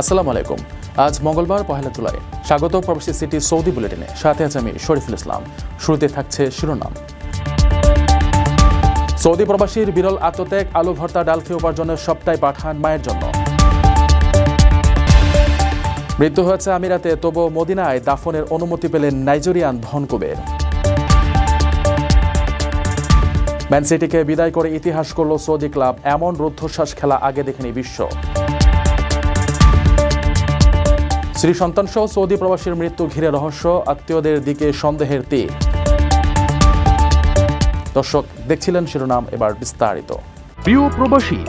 আসসালামু আলাইকুম। আজ মঙ্গলবার 1 জুলাই। স্বাগত প্রবাসী সিটি সৌদি বুলেটিনে। সাথে আছে আমি শরীফুল ইসলাম। শুরুতে থাকছে শিরোনাম। সৌদি প্রবাসীর বিরল আত্মত্যাগ, আলু ভর্তা ডাল খেয়ে উপার্জনের সবটাই পাঠান মায়ের জন্য। মৃত্যু হয়েছে আমিরাতে, তবু মদিনায় দাফনের অনুমতি পেলেন নাইজেরিয়ান ধনকুবের। ম্যান সিটিকে বিদায় করে ইতিহাস করল সৌদি ক্লাব, এমন রুদ্ধশ্বাস খেলা আগে দেখেনি বিশ্ব। স্ত্রী সন্তান সহ সৌদি প্রবাসীর মৃত্যু ঘিরে রহস্য, আত্মীয়দের দিকে সন্দেহের তীর। দর্শক দেখছিলেন শিরোনাম, এবার বিস্তারিত। প্রিয় প্রবাসী,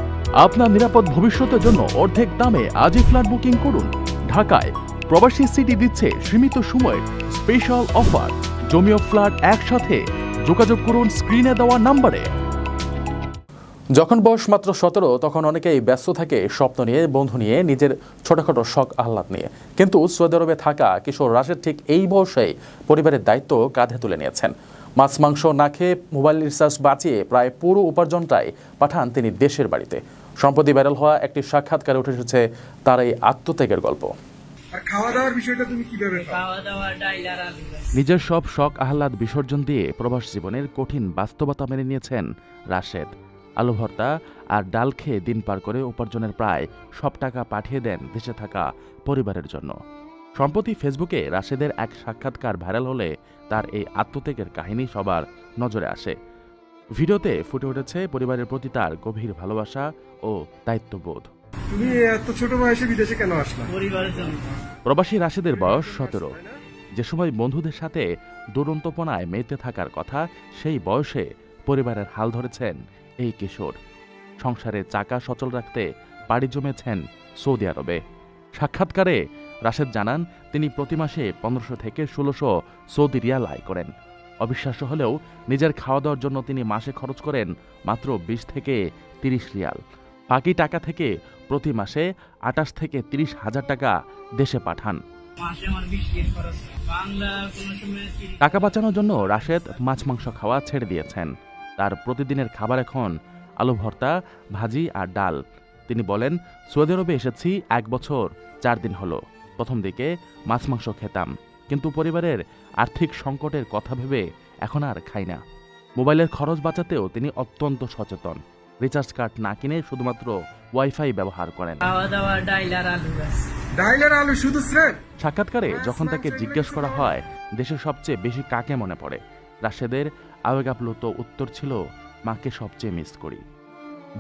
আপনার নিরাপদ ভবিষ্যতের জন্য অর্ধেক দামে আজই ফ্ল্যাট বুকিং করুন। ঢাকায় প্রবাসী সিটি দিচ্ছে সীমিত সময়ের স্পেশাল অফার। জমি ও ফ্ল্যাট একসাথে। যোগাযোগ করুন স্ক্রিনে দেওয়া নম্বরে। যখন বয়স মাত্র 17, তখন অনেকেই ব্যস্ত থাকে স্বপ্ন নিয়ে, বন্ধু নিয়ে, নিজের ছোটখাটো শখ আহ্লাদ নিয়ে। কিন্তু সৌদি আরবে থাকা কিশোর রাশেদ ঠিক এই বয়সেই পরিবারের দায়িত্ব কাঁধে তুলে নিয়েছেন। মাছ মাংস না খেয়ে মোবাইল রিচার্জ বাঁচিয়ে প্রায় পুরো উপার্জনটাই পাঠান তিনি দেশের বাড়িতে। সম্প্রতি ভাইরাল হওয়া একটি সাক্ষাৎকারে উঠে এসেছে তার এই আত্মত্যাগের গল্প। নিজের সব শখ আহ্লাদ বিসর্জন দিয়ে প্রবাস জীবনের কঠিন বাস্তবতা মেনে নিয়েছেন রাশেদ। আলু ভর্তা আর ডাল খেয়ে দিন পার করে উপার্জনের প্রায় সব টাকা পাঠিয়ে দেন দেশে থাকা পরিবারের জন্য। সম্প্রতি ফেসবুকে রাশেদের এক সাক্ষাৎকার ভাইরাল হলে তার এই আত্মত্যাগের কাহিনী সবার নজরে আসে। ভিডিওতে ফুটে উঠেছে পরিবারের প্রতি তার গভীর ভালোবাসা ও দায়িত্ববোধ। তুমি এত ছোট বয়সে বিদেশে কেন আসলে? পরিবারের জন্য। প্রবাসী রাশেদের বয়স 17। যে সময় বন্ধুদের সাথে দুরন্তপনায় মেতে থাকার কথা, সেই বয়সে পরিবারের হাল ধরেছেন এই কিশোর। সংসারের চাকা সচল রাখতে পাড়ি জমেছেন সৌদি আরবে। সাক্ষাৎকারে রাশেদ জানান, তিনি প্রতি মাসে 1500 থেকে 1600 সৌদি রিয়াল আয় করেন। অবিশ্বাস্য হলেও নিজের খাওয়া দাওয়ার জন্য তিনি মাসে খরচ করেন মাত্র 20 থেকে 30 রিয়াল। বাকি টাকা থেকে প্রতি মাসে 28 থেকে 30 হাজার টাকা দেশে পাঠান। টাকা বাঁচানোর জন্য রাশেদ মাছ মাংস খাওয়া ছেড়ে দিয়েছেন। তার প্রতিদিনের খাবার এখন আলু ভর্তা, ভাজি আর ডাল। তিনি বলেন, সৌদি আরবে এসেছি 1 বছর 4 দিন হলো। প্রথম দিকে মাছ মাংস খেতাম, কিন্তু পরিবারের আর্থিক সংকটের কথা ভেবে এখন আর খাই না। মোবাইলের খরচ বাঁচাতেও তিনি অত্যন্ত সচেতন। রিচার্জ কার্ড না কিনে শুধুমাত্র ওয়াইফাই ব্যবহার করেন। সাক্ষাৎকারে যখন তাকে জিজ্ঞেস করা হয় দেশের সবচেয়ে বেশি কাকে মনে পড়ে, রাশেদের আবেগাপ্লুত উত্তর ছিল, মাকে সবচেয়ে মিস করি।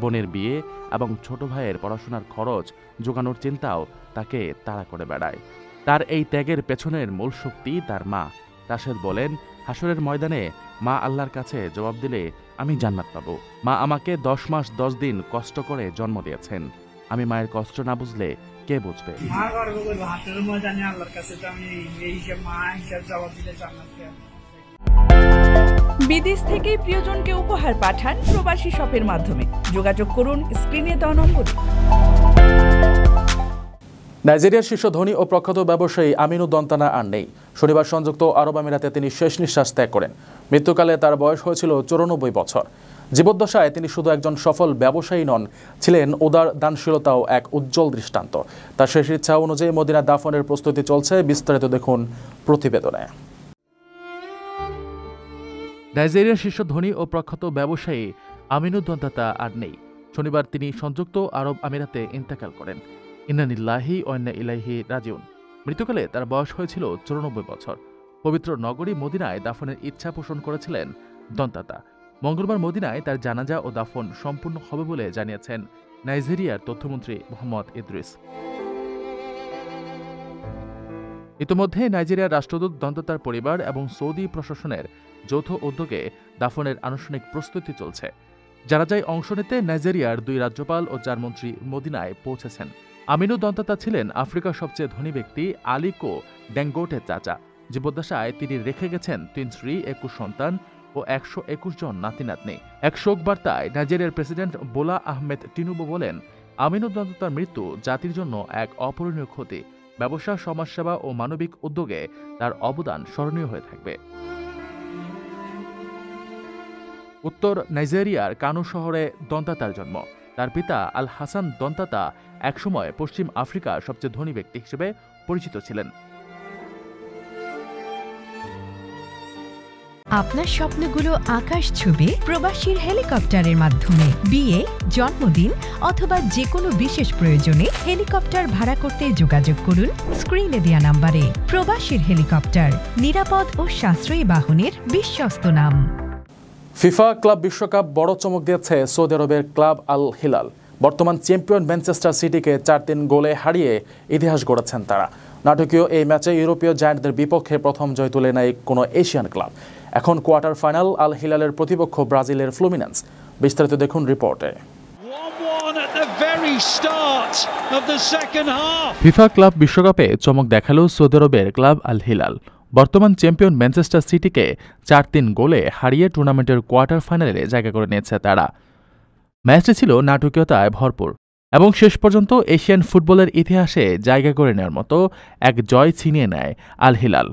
বোনের বিয়ে এবং ছোট ভাইয়ের পড়াশোনার খরচ জোগানোর চিন্তাও তাকে তাড়া করে বেড়ায়। তার এই ত্যাগের পেছনের মূল শক্তি তার মা। রাশেদ বলেন, হাসরের ময়দানে মা আল্লাহর কাছে জবাব দিলে আমি জান্নাত পাবো। মা আমাকে 10 মাস 10 দিন কষ্ট করে জন্ম দিয়েছেন। আমি মায়ের কষ্ট না বুঝলে কে বুঝবে? বিদেশ থেকে প্রিয়জনকে উপহার পাঠান প্রবাসী শপের মাধ্যমে। যোগাযোগ করুন স্ক্রিনে দেওয়া নম্বরে। নাইজেরিয়ার শীর্ষ ধনী ও প্রখ্যাত ব্যবসায়ী আমিনু দন্তানা আর নেই। শনিবার সংযুক্ত আরব আমিরাতে তিনি শেষ নিঃশ্বাস ত্যাগ করেন। মৃত্যুকালে তার বয়স হয়েছিল 94 বছর। জীবদ্দশায় তিনি শুধু একজন সফল ব্যবসায়ী নন, ছিলেন উদার দানশীলতাও এক উজ্জ্বল দৃষ্টান্ত। তার শেষ ইচ্ছা অনুযায়ী মদিনা দাফনের প্রস্তুতি চলছে। বিস্তারিত দেখুন প্রতিবেদনে। নাইজেরিয়ার শীর্ষ ধনী ও প্রখ্যাত ব্যবসায়ী আমিনু দন্তাতা আর নেই। শনিবার তিনি সংযুক্ত আরব আমিরাতে ইন্তেকাল করেন। ইন্না লিল্লাহি ওয়া ইন্না ইলাইহি রাজিউন। মৃত্যুকালে তার বয়স হয়েছিল 94 বছর। পবিত্র নগরী মদিনায় দাফনের ইচ্ছা পোষণ করেছিলেন দন্তাতা। মঙ্গলবার মদিনায় তার জানাজা ও দাফন সম্পূর্ণ হবে বলে জানিয়েছেন নাইজেরিয়ার তথ্যমন্ত্রী মোহাম্মদ ইদ্রিস। ইতিমধ্যে নাইজেরিয়ার রাষ্ট্রদূত, দন্তাতার পরিবার এবং সৌদি প্রশাসনের যৌথ উদ্যোগে দাফনের আনুষ্ঠানিক প্রস্তুতি চলছে। জানাজায় অংশ নিতে নাইজেরিয়ার 2 রাজ্যপাল ও 4 মন্ত্রী মদিনায় পৌঁছেছেন। আমিনু দন্তাতা ছিলেন আফ্রিকার সবচেয়ে ধনী ব্যক্তি আলিকো ড্যাঙ্গোটের চাচা। জীবদ্দশায় তিনি রেখে গেছেন 3 স্ত্রী, 21 সন্তান ও 121 জন নাতি নাতনি। এক শোক বার্তায় নাইজেরিয়ার প্রেসিডেন্ট বোলা আহমেদ টিনুবু বলেন, আমিনু দন্তাতার মৃত্যু জাতির জন্য এক অপূরণীয় ক্ষতি। ব্যবসা, সমাজসেবা ও মানবিক উদ্যোগে তার অবদান স্মরণীয় হয়ে থাকবে। উত্তর নাইজেরিয়ার কানু শহরে দন্তাতার জন্ম। তার পিতা আল হাসান দন্তাতা একসময় পশ্চিম আফ্রিকার সবচেয়ে ধনী ব্যক্তি হিসেবে পরিচিত ছিলেন। আপনার স্বপ্নগুলো আকাশ ছুবে প্রবাসীর হেলিকপ্টারের মাধ্যমে। বিয়ে, জন্মদিন অথবা যে কোনো বিশেষ প্রয়োজনে হেলিকপ্টার ভাড়া করতে যোগাযোগ করুন স্ক্রিনে দেয়া নাম্বারে। প্রবাসীর হেলিকপ্টার, নিরাপদ ও সাশ্রয়ী বাহনের বিশ্বস্ত নাম। ফিফা ক্লাব বিশ্বকাপ বড় চমক দিয়েছে সৌদি আরবের ক্লাব আল হিলাল। বর্তমান চ্যাম্পিয়ন ম্যানচেস্টার সিটিকে 4-3 গোলে হারিয়ে ইতিহাস গড়েছেন তারা। নাটকীয় এই ম্যাচে ইউরোপীয় জায়ান্টদের বিপক্ষে প্রথম জয় তুলে নেয় কোনো এশিয়ান ক্লাব। এখন কোয়ার্টার ফাইনাল আল হিলালের প্রতিপক্ষ ব্রাজিলের ফ্লুমিনেন্স। বিস্তারিত দেখুন রিপোর্টে। ফিফা ক্লাব বিশ্বকাপে চমক দেখালো সৌদি আরবের ক্লাব আল হিলাল। বর্তমান চ্যাম্পিয়ন ম্যানচেস্টার সিটিকে 4-3 গোলে হারিয়ে টুর্নামেন্টের কোয়ার্টার ফাইনালে জায়গা করে নিয়েছে তারা। ম্যাচটি ছিল নাটকীয়তায় ভরপুর এবং শেষ পর্যন্ত এশিয়ান ফুটবলের ইতিহাসে জায়গা করে নেওয়ার মতো এক জয় ছিনিয়ে নেয় আল হিলাল।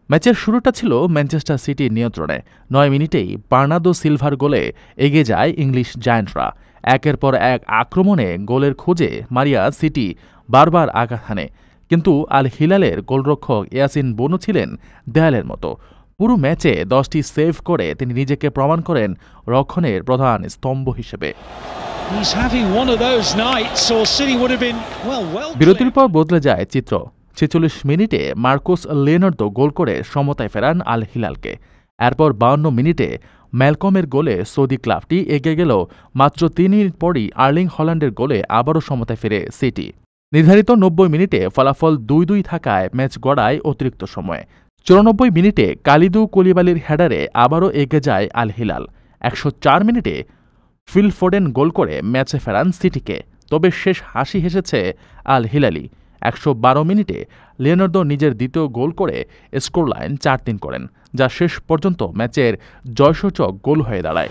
ম্যাচের শুরুটা ছিল ম্যানচেস্টার সিটির নিয়ন্ত্রণে। 9 মিনিটেই বার্নার্দো সিলভার গোলে এগিয়ে যায় ইংলিশ জায়ান্টরা। একের পর এক আক্রমণে গোলের খোঁজে মারিয়া সিটি বারবার আঘাত হানে, কিন্তু আল হিলালের গোলরক্ষক ইয়াসিন বোনো ছিলেন দেয়ালের মতো। পুরো ম্যাচে 10টি সেভ করে তিনি নিজেকে প্রমাণ করেন রক্ষণের প্রধান স্তম্ভ হিসেবে। বিরতির পর বদলে যায় চিত্র। 46 মিনিটে মার্কোস লিওনার্দো গোল করে সমতায় ফেরান আল হিলালকে। এরপর 52 মিনিটে ম্যালকমের গোলে সৌদি ক্লাবটি এগিয়ে গেল। মাত্র 3 মিনিট পরই আর্লিং হল্যান্ডের গোলে আবারও সমতায় ফেরে সিটি। নির্ধারিত 90 মিনিটে ফলাফল 2-2 থাকায় ম্যাচ গড়ায় অতিরিক্ত সময়ে। 94 মিনিটে কালিদু কুলিবালির হেডারে আবারও এগিয়ে যায় আল হিলাল। 104 মিনিটে ফিল ফোডেন গোল করে ম্যাচে ফেরান সিটিকে। তবে শেষ হাসি হেসেছে আল হিলালি। 112 মিনিটে লিওনার্দো নিজের দ্বিতীয় গোল করে স্কোর লাইন 4-3 করেন, যা শেষ পর্যন্ত ম্যাচের জয়সূচক গোল হয়ে দাঁড়ায়।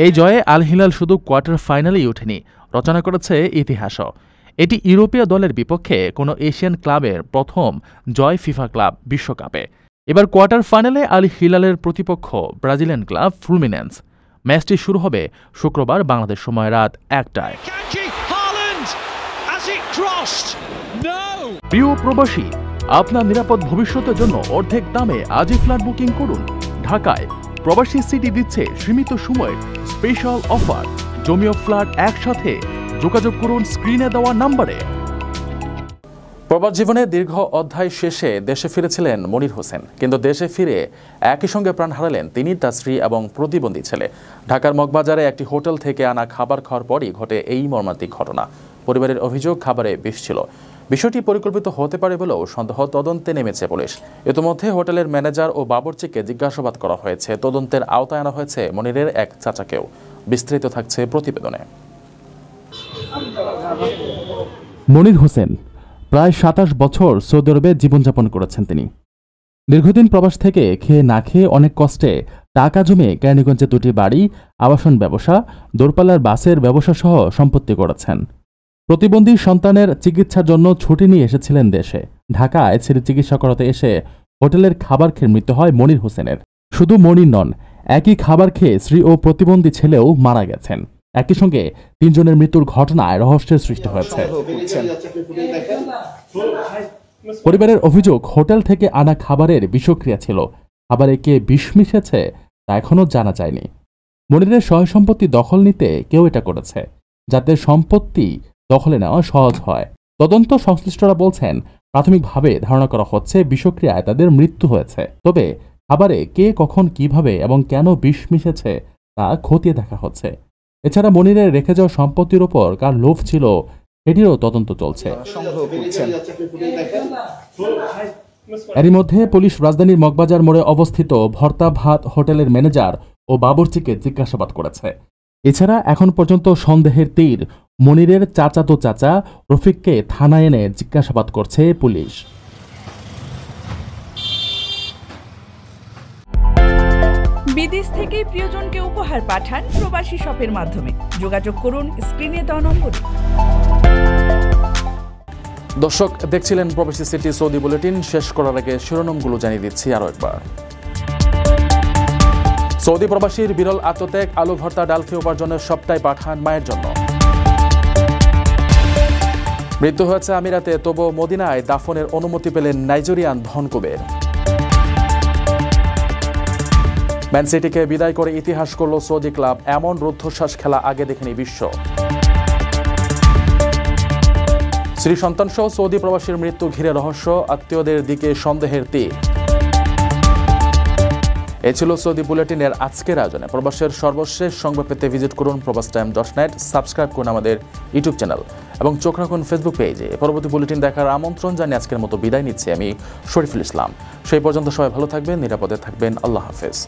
এই জয়ে আল হিলাল শুধু কোয়ার্টার ফাইনালেই ওঠেনি, রচনা করেছে ইতিহাসও। এটি ইউরোপীয় দলের বিপক্ষে কোনো এশিয়ান ক্লাবের প্রথম জয় ফিফা ক্লাব বিশ্বকাপে। এবার কোয়ার্টার ফাইনালে আল হিলালের প্রতিপক্ষ ব্রাজিলিয়ান ক্লাব ফ্লুমিনেন্স। ম্যাচটি শুরু হবে শুক্রবার বাংলাদেশ সময় রাত 1টায়। প্রিয় প্রবাসী, আপনার নিরাপদ ভবিষ্যতের জন্য অর্ধেক দামে আজই ফ্ল্যাট বুকিং করুন। ঢাকায় প্রবাসী সিটি দিচ্ছে সীমিত সময়ের স্পেশাল অফার। জমিও ফ্ল্যাট একসাথে। যোগাযোগ করুন স্ক্রিনে দেওয়া নাম্বারে। প্রবাস জীবনে দীর্ঘ অধ্যায় শেষে দেশে ফিরেছিলেন মনির হোসেন, কিন্তু দেশে ফিরে একই সঙ্গে প্রাণ হারালেন তিনি, তার স্ত্রী এবং প্রতিবন্ধী ছেলে। ঢাকার মগবাজারে একটি হোটেল থেকে আনা খাবার খাওয়ার পরই ঘটে এই মর্মান্তিক ঘটনা। পরিবারের অভিযোগ, খাবারে বিষ ছিল। বিষয়টি পরিকল্পিত হতে পারে বলেও সন্দেহ। তদন্তে নেমেছে পুলিশ। ইতিমধ্যে হোটেলের ম্যানেজার ও বাবুর্চিকে জিজ্ঞাসাবাদ করা হয়েছে। তদন্তের আওতায় আনা হয়েছে মনিরের এক চাচাকেও। বিস্তারিত থাকছে প্রতিবেদনে। মনির হোসেন প্রায় 27 বছর সৌদি আরবে জীবনযাপন করেছেন তিনি। দীর্ঘদিন প্রবাস থেকে খেয়ে না খেয়ে অনেক কষ্টে টাকা জমে কেরানীগঞ্জে 2টি বাড়ি, আবাসন ব্যবসা, দূরপাল্লার বাসের ব্যবসা সহ সম্পত্তি করেছেন। প্রতিবন্ধী সন্তানের চিকিৎসার জন্য ছুটি নিয়ে এসেছিলেন দেশে। ঢাকায় ছেলে চিকিৎসা করাতে এসে হোটেলের খাবার খেয়ে মৃত্যু হয় মনির হোসেনের। শুধু মনির নন, একই খাবার খেয়ে স্ত্রী ও প্রতিবন্ধী ছেলেও মারা গেছেন। একই সঙ্গে 3 জনের মৃত্যুর ঘটনায় রহস্যের সৃষ্টি হয়েছে। পরিবারের অভিযোগ, হোটেল থেকে আনা খাবারের বিষক্রিয়া ছিল। খাবারে কে বিষ মিশেছে তা এখনও জানা যায়নি। মনিরের সয় সম্পত্তি দখল নিতে কেউ এটা করেছে, যাতে সম্পত্তি দখলে নেওয়া সহজ হয়। তদন্ত সংশ্লিষ্টরা বলছেন, প্রাথমিকভাবে ধারণা করা হচ্ছে বিষক্রিয়ায় তাদের মৃত্যু হয়েছে। তবে খাবারে কে, কখন, কিভাবে এবং কেন বিষ মিশেছে তা খতিয়ে দেখা হচ্ছে। এছাড়া মনিরের রেখে যাওয়া সম্পত্তির ওপর কার লোভ ছিল সেটিরও তদন্ত চলছে। এরই মধ্যে পুলিশ রাজধানীর মগবাজার মোড়ে অবস্থিত ভর্তা ভাত হোটেলের ম্যানেজার ও বাবুর্চিকে জিজ্ঞাসাবাদ করেছে। এছাড়া এখন পর্যন্ত সন্দেহের তীর মনিরের চাচাতো চাচা রফিককে থানায় এনে জিজ্ঞাসাবাদ করছে পুলিশ। বিদেশ থেকে প্রিয়জনকে উপহার পাঠান প্রবাসী শপের মাধ্যমে। যোগাযোগ করুন স্ক্রিনে দেওয়া নম্বরে। দর্শক দেখছিলেন প্রবাসী সিটি সৌদি বুলেটিন। শেষ করার আগে শিরোনামগুলো জানিয়ে দিচ্ছি আরও একবার। সৌদি প্রবাসীর বিরল আত্মত্যাগ, আলু ভর্তা ডাল খেয়ে উপার্জনের সবটাই পাঠান মায়ের জন্য। মৃত্যু হয়েছে আমিরাতে, তবু মদিনায় দাফনের অনুমতি পেলেন নাইজেরিয়ান ধনকুবের। ম্যান সিটিকে বিদায় করে ইতিহাস করল সৌদি ক্লাব, এমন রুদ্ধশ্বাস খেলা আগে দেখেনি বিশ্ব। স্ত্রী সন্তান সহ সৌদি প্রবাসীর মৃত্যু ঘিরে রহস্য, আত্মীয়দের দিকে সন্দেহের তীর। এ ছিল সৌদি বুলেটিনের আজকের আয়োজনে। প্রবাসের সর্বশেষ সংবাদ পেতে ভিজিট করুন probastime.net, সাবস্ক্রাইব করুন আমাদের ইউটিউব চ্যানেল এবং চোখ রাখুন ফেসবুক পেজে। পরবর্তী বুলেটিন দেখার আমন্ত্রণ জানিয়ে আজকের মতো বিদায় নিচ্ছি আমি শরীফুল ইসলাম। সেই পর্যন্ত সবাই ভালো থাকবেন, নিরাপদে থাকবেন। আল্লাহ হাফেজ।